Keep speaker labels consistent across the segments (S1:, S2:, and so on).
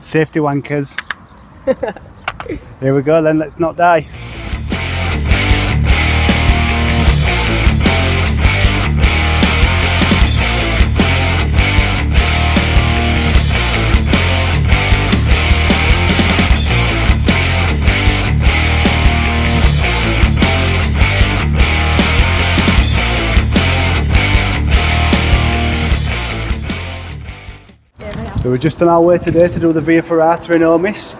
S1: Safety wankers. Here we go then, let's not die. So we're just on our way today to do the Via Ferrata in Omiš.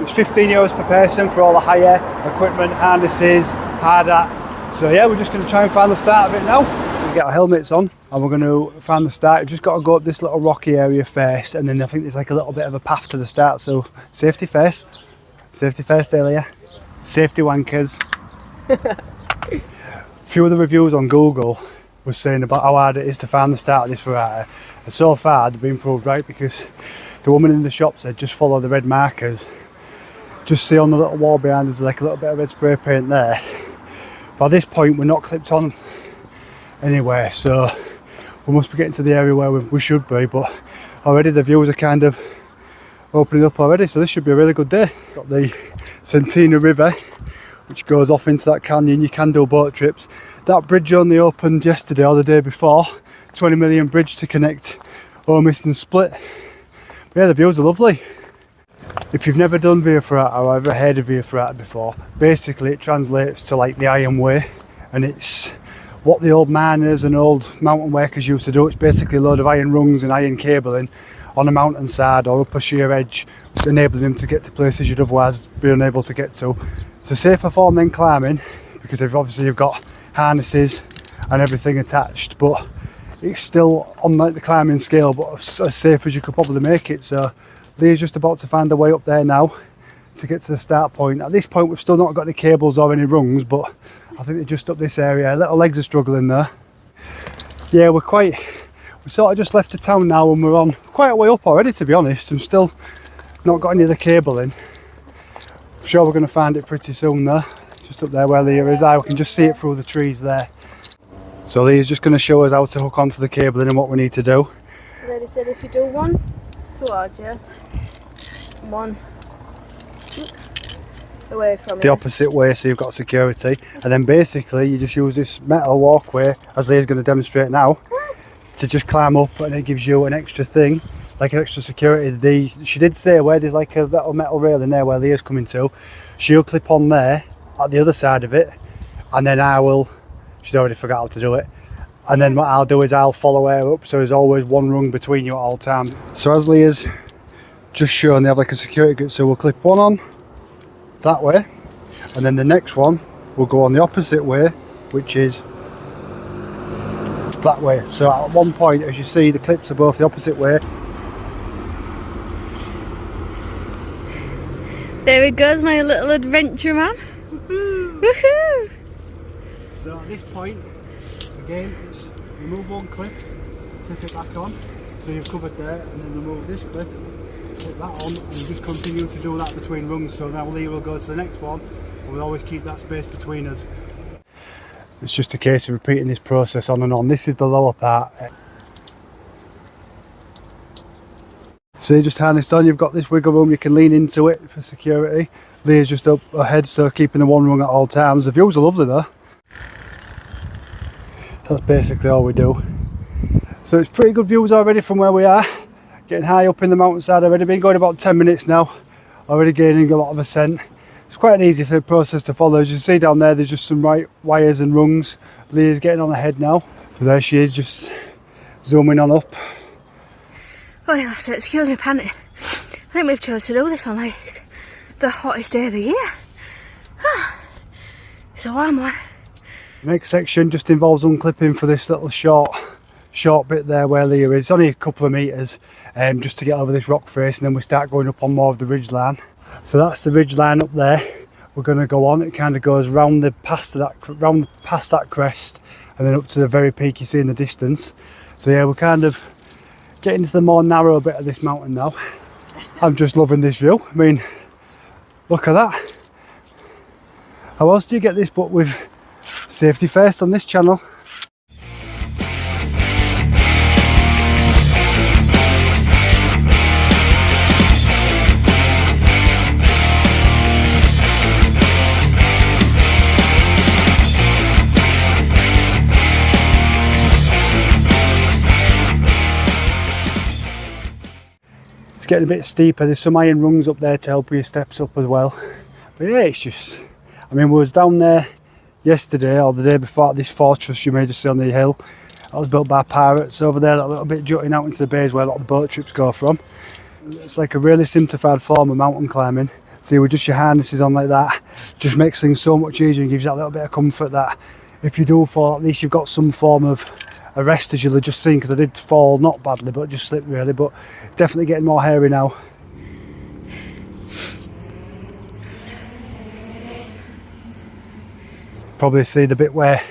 S1: It's €15 per person for all the hire, equipment, harnesses, hard hat. So yeah, we're just going to try and find the start of it now. We'll get our helmets on and we're going to find the start. We've just got to go up this little rocky area first, and then I think there's like a little bit of a path to the start. So safety first. Safety first, Elia. Safety wankers. A few of the reviews on Google was saying about how hard it is to find the start of this Ferrata, and so far they've been proved right, because the woman in the shop said just follow the red markers. Just see on the little wall behind us like a little bit of red spray paint there. By this point we're not clipped on anywhere, so we must be getting to the area where we should be, but already the views are kind of opening up already, so this should be a really good day. Got the Cetina River which goes off into that canyon. You can do boat trips. That bridge only opened yesterday or the day before. 20 million bridge to connect Omiš and Split. But yeah, the views are lovely. If you've never done Via Ferrata or ever heard of Via Ferrata before, basically it translates to like the Iron Way, and it's what the old miners and old mountain workers used to do. It's basically a load of iron rungs and iron cabling on a mountainside or up a sheer edge, enabling them to get to places you'd otherwise be unable to get to. It's a safer form than climbing, because obviously you've got harnesses and everything attached, but it's still on like the climbing scale, but as safe as you could probably make it. So Leah's just about to find her way up there now to get to the start point. At this point we've still not got any cables or any rungs, but I think they're just up this area. Little legs are struggling there. Yeah, we sort of just left the town now and we're on quite a way up already, to be honest. I'm still not got any of the cable in. I'm sure we're going to find it pretty soon though. Just up there where Leah is. We can just see it through the trees there. So Leah's just going to show us how to hook onto the cabling and what we need to do.
S2: Lady said if you do one towards you, one away from
S1: the opposite way, so you've got security, and then basically you just use this metal walkway, as Leah's going to demonstrate now, to just climb up, and it gives you an extra thing, like an extra security. She did say where there's like a little metal railing there where Leah's coming to, she'll clip on there at the other side of it, and then she's already forgot how to do it, and then what I'll do is I'll follow her up, so there's always one rung between you at all times. So as Leah's just shown, they have like a security gate, so we'll clip one on that way, and then the next one will go on the opposite way, which is that way. So at one point, as you see, the clips are both the opposite way.
S2: There he goes, my little adventure man. Woohoo! Woohoo!
S1: So at this point, again, it's remove one clip, clip it back on, so you've covered there, and then remove this clip, put that on, and just continue to do that between rungs. So now Leah will go to the next one, and we'll always keep that space between us. It's just a case of repeating this process on and on. This is the lower part. So you just harnessed on, you've got this wiggle room, you can lean into it for security. Leah's just up ahead, so keeping the one rung at all times. The views are lovely though. That's basically all we do. So it's pretty good views already from where we are. Getting high up in the mountainside already. Been going about 10 minutes now. Already gaining a lot of ascent. It's quite an easy process to follow. As you see down there, there's just some wires and rungs. Leah's getting on ahead now. So there she is, just zooming on up.
S2: Oh, you'll have to excuse me panting. I think we've chosen to do this on like the hottest day of the year. It's a warm one.
S1: Next section just involves unclipping for this little short bit there where Leah is. It's only a couple of metres just to get over this rock face, and then we start going up on more of the ridge line. So that's the ridge line up there. We're going to go on. It kind of goes round past that crest, and then up to the very peak you see in the distance. So yeah, we're kind of getting to the more narrow bit of this mountain now. I'm just loving this view. I mean, look at that. How else do you get this but with safety first on this channel? It's getting a bit steeper. There's some iron rungs up there to help with your steps up as well. But yeah, it's just, I mean, we was down there yesterday or the day before at this fortress you may just see on the hill. That was built by pirates over there, that little bit jutting out into the bays where a lot of the boat trips go from. It's like a really simplified form of mountain climbing. See, with just your harnesses on like that, just makes things so much easier and gives you that little bit of comfort that if you do fall, at least you've got some form of a rest, as you'll have just seen, because I did fall, not badly, but just slipped really, but definitely getting more hairy now. Probably see the bit where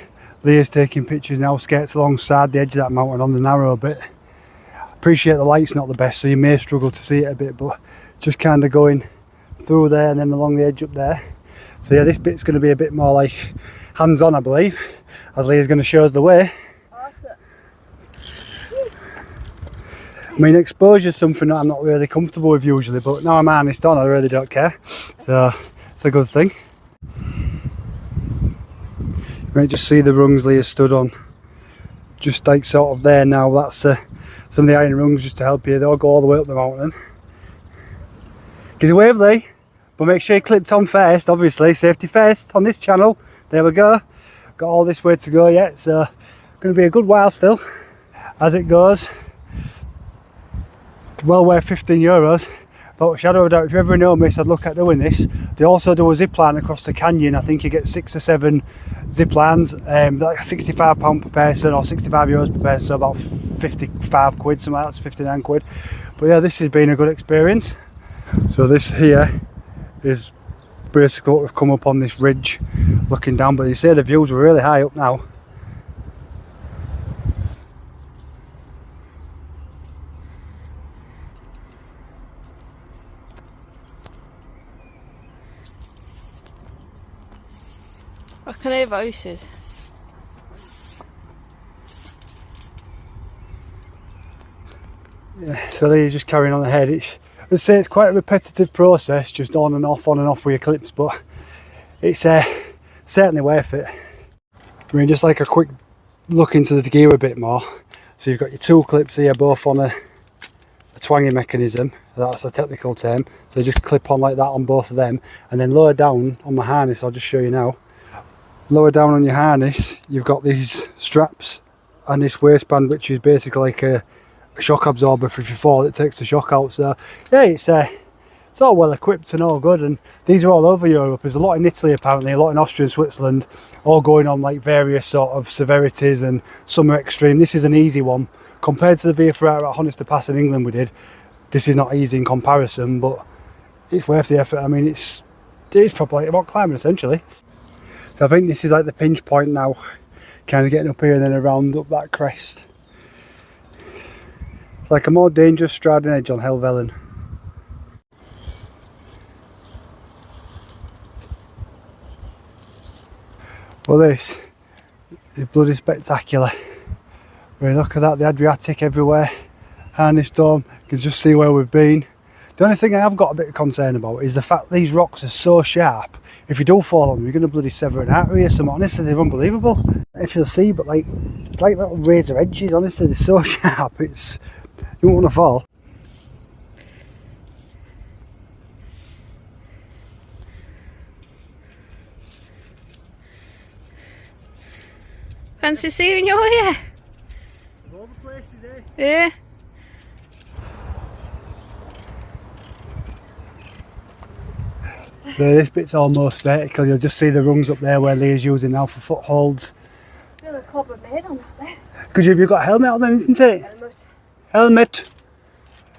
S1: Leah's taking pictures now, skates alongside the edge of that mountain on the narrow bit. Appreciate the light's not the best, so you may struggle to see it a bit, but just kind of going through there and then along the edge up there. So yeah, this bit's going to be a bit more like hands-on, I believe, as Leah's going to show us the way. I mean, exposure is something that I'm not really comfortable with usually, but now I'm harnessed on, I really don't care, so it's a good thing. You might just see the rungs Leah stood on, just like sort of there now. That's some of the iron rungs just to help you. They'll go all the way up the mountain. Give a wave, Lee, but make sure you clipped on first, obviously, safety first on this channel. There we go, got all this way to go yet, so going to be a good while still as it goes. Well worth €15, but shadow of a doubt, if you ever in Omiš, I'd look at doing this. They also do a zip line across the canyon. I think you get 6 or 7 zip lines, like £65 per person or €65 per person, so about 55 quid, something like that's 59 quid. But yeah, this has been a good experience. So this here is basically what we've come up on this ridge looking down, but you see the views were really high up now.
S2: I can hear voices.
S1: Yeah, so they're just carrying on ahead. Let's say it's quite a repetitive process, just on and off with your clips, but it's certainly worth it. I mean, just like a quick look into the gear a bit more. So you've got your 2 clips here, both on a twanging mechanism, that's the technical term. So they just clip on like that on both of them, and then lower down on my harness, I'll just show you now. Lower down on your harness, you've got these straps and this waistband, which is basically like a shock absorber for if you fall, it takes the shock out. So yeah, it's all well equipped and all good, and these are all over Europe. There's a lot in Italy apparently, a lot in Austria and Switzerland, all going on like various sort of severities, and some are extreme. This is an easy one compared to the Via Ferrata at Honest to Pass in England we did. This is not easy in comparison, but it's worth the effort. I mean, it's probably about climbing essentially. So I think this is like the pinch point now, kind of getting up here and then around up that crest. It's like a more dangerous striding edge on Helvellyn. Well, this is bloody spectacular. I mean, look at that, the Adriatic everywhere, harnessed on, you can just see where we've been. The only thing I have got a bit of concern about is the fact these rocks are so sharp. If you do fall on them, you're going to bloody sever an artery or something. Honestly, they're unbelievable. If you'll see, but like little razor edges, honestly, they're so sharp, you won't want to fall.
S2: Fancy seeing you here?
S1: All the places, eh?
S2: Yeah.
S1: So this bit's almost vertical. You'll just see the rungs up there where Leah's using now for footholds.
S2: Feel a cobber made on that there.
S1: Because you've got a helmet on then, isn't it?
S2: Helmet.
S1: Helmet.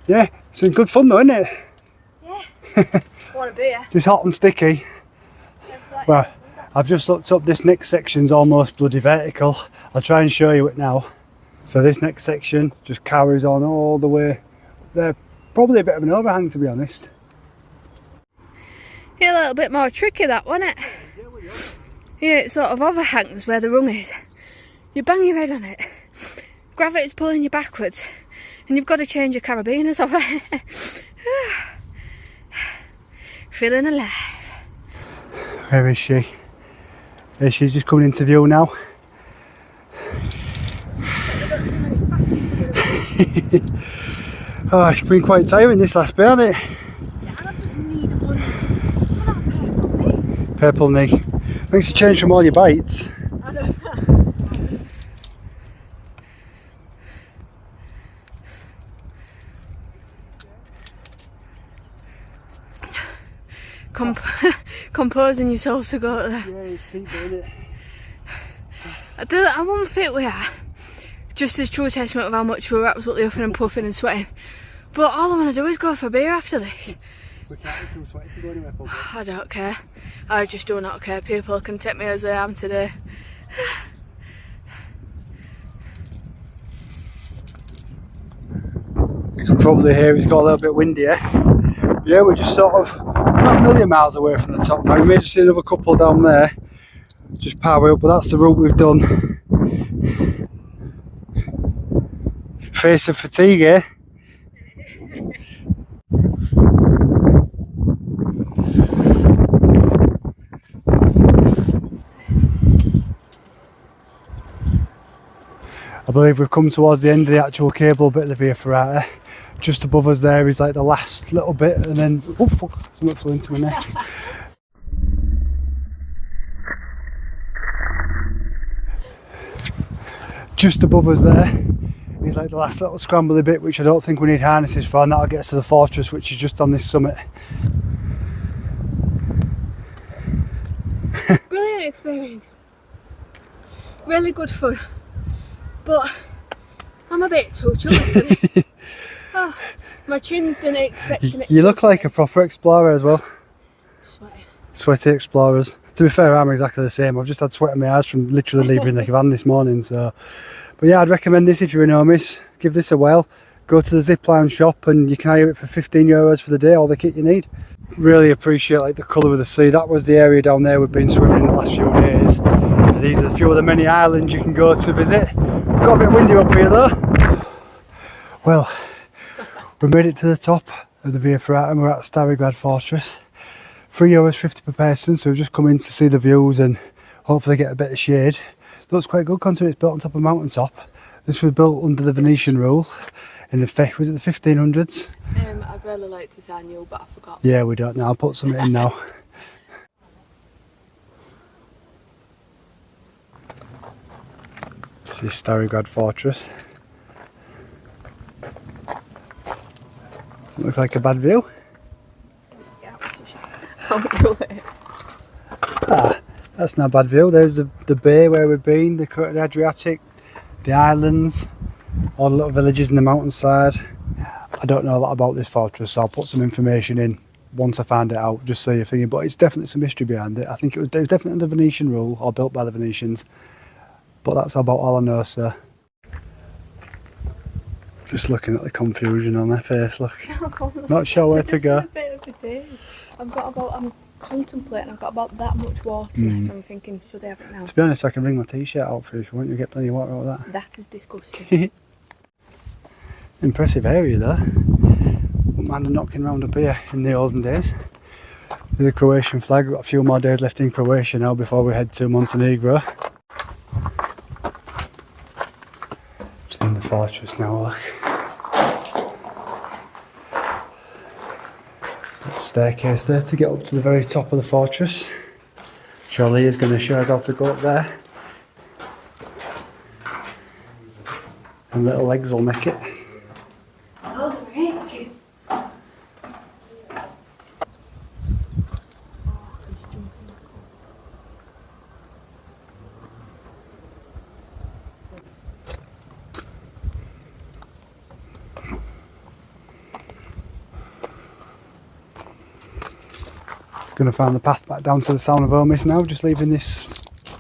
S1: Yeah, it's good fun though, isn't it?
S2: Yeah. Want a beer?
S1: Just hot and sticky. Well, I've just looked up, this next section's almost bloody vertical. I'll try and show you it now. So this next section just carries on all the way. They're probably a bit of an overhang, to be honest.
S2: Yeah, a little bit more tricky that, wasn't it? Yeah, it sort of overhangs where the rung is. You bang your head on it, gravity's pulling you backwards, and you've got to change your carabiners over. Feeling alive.
S1: Where is she? There she's just coming into view now. Oh, it's been quite tiring this last bit, hasn't it?
S2: Yeah, and I just need a bloody... Purple knee.
S1: Purple knee. Makes a change from all your bites.
S2: I know. Composing yourself to go there.
S1: Yeah, it's steep, isn't it?
S2: I won't fit with her. Just as true testament of how much we were absolutely huffing and puffing and sweating. But all I want to do is go for a beer after this.
S1: We can't be too sweaty to go anywhere, public.
S2: I don't care. I just do not care. People can take me as I am today.
S1: You can probably hear it's got a little bit windier. Yeah, we're just sort of not a million miles away from the top now. We may just see another couple down there. Just power up, but that's the route we've done. Face of fatigue, eh? I believe we've come towards the end of the actual cable bit of the Via Ferrata. Just above us there is like the last little bit, and then oh fuck, something flew into my neck. Just above us there is like the last little scrambly bit, which I don't think we need harnesses for, and that'll get us to the fortress, which is just on this summit.
S2: Brilliant experience. Really good fun. But I'm a bit too chubby. Oh, my chin's done expecting it.
S1: You look like a proper explorer as well.
S2: Sweaty.
S1: Sweaty explorers. To be fair, I'm exactly the same. I've just had sweat in my eyes from literally leaving the van this morning. So, but yeah, I'd recommend this if you're in Omiš. Give this a whirl. Go to the zipline shop and you can hire it for €15 for the day, all the kit you need. Really appreciate like the colour of the sea. That was the area down there we've been swimming in the last few days. And these are a few of the many islands you can go to visit. Got a bit windy up here though. Well, we made it to the top of the Via Ferrata and we're at Starigrad Fortress. €3.50 per person, so we've just come in to see the views and hopefully get a bit of shade. It looks quite good considering it's built on top of a mountaintop. This was built under the Venetian rule in the 1500s.
S2: I'd really like to sign you, but I forgot.
S1: Yeah, we don't know. I'll put something in now. This is Starigrad Fortress. Doesn't look like a bad view. Ah, that's not a bad view. There's the bay where we've been, the Adriatic, the islands, all the little villages in the mountainside. I don't know a lot about this fortress, so I'll put some information in once I find it out, just so you're thinking, but it's definitely some history behind it. I think it was definitely under Venetian rule, or built by the Venetians, but that's about all I know, sir. Just looking at the confusion on their face, look. Not sure where to go.
S2: I'm contemplating, I've got about that much water left. I'm thinking, should I have it now?
S1: To be honest, I can bring my t-shirt out for you if you want. You get plenty of water out of that.
S2: That is disgusting.
S1: Impressive area there. Wouldn't mind a knocking round up here in the olden days. The Croatian flag. We've got a few more days left in Croatia now before we head to Montenegro. Just in the fortress now, look. Staircase there to get up to the very top of the fortress. Charlie is going to show us how to go up there. And little legs will make it.
S2: Oh, thank you.
S1: Going to find the path back down to the town of Omiš now, just leaving this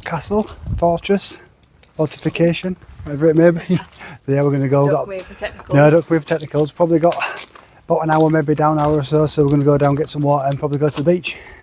S1: castle, fortress, fortification, whatever it may be. So yeah, we're going to go.
S2: Don't wait for technicals.
S1: No, don't wait for technicals. Probably got about an hour, maybe down an hour or so, so we're going to go down, get some water and probably go to the beach.